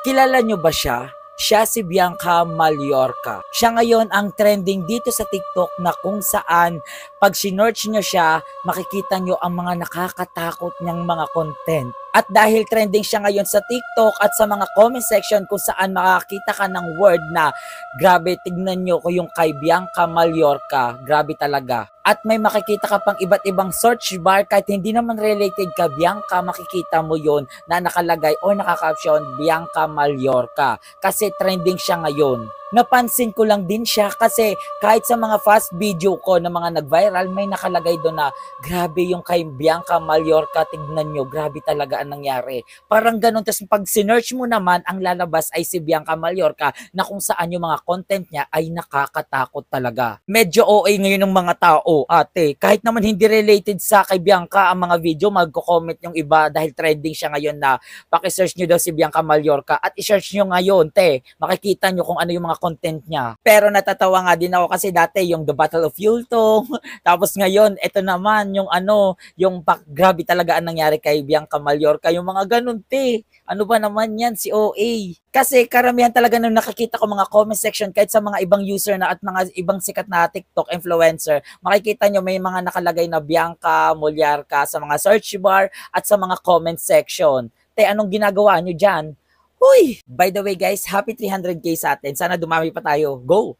Kilala nyo ba siya? Siya si Bianca Mallorca. Siya ngayon ang trending dito sa TikTok na kung saan pag sinearch nyo siya, makikita nyo ang mga nakakatakot niyang mga content. At dahil trending siya ngayon sa TikTok at sa mga comment section kung saan makakita ka ng word na grabe, tignan nyo ko yung kay Bianca Mallorca, grabe talaga. At may makikita ka pang iba't ibang search bar kahit hindi naman related ka Bianca, makikita mo yon na nakalagay o nakakaption Bianca Mallorca kasi trending siya ngayon. Napansin ko lang din siya kasi kahit sa mga fast video ko na mga nag-viral, may nakalagay doon na grabe yung kay Bianca Mallorca, tignan nyo, grabe talaga ang nangyari. Parang ganun, tapos pag sinearch mo naman, ang lalabas ay si Bianca Mallorca na kung saan yung mga content niya ay nakakatakot talaga. Medyo OA ngayon ng mga tao, ate. Kahit naman hindi related sa kay Bianca ang mga video, magko-comment yung iba dahil trending siya ngayon na paki-search nyo daw si Bianca Mallorca at i-search nyo ngayon, te, makikita nyo kung ano yung mga content niya. Pero natatawa nga din ako kasi dati yung The Battle of Yultong, tapos ngayon, ito naman yung ano, yung grabe talaga ang nangyari kay Bianca Mallorca, yung mga ganun, te. Ano ba naman yan, si OA? Kasi karamihan talaga nung nakikita ko mga comment section kahit sa mga ibang user na at mga ibang sikat na TikTok influencer, makikita nyo may mga nakalagay na Bianca Mallorca sa mga search bar at sa mga comment section. Te, anong ginagawa nyo dyan? Uy! By the way guys, happy 300k sa atin. Sana dumami pa tayo. Go!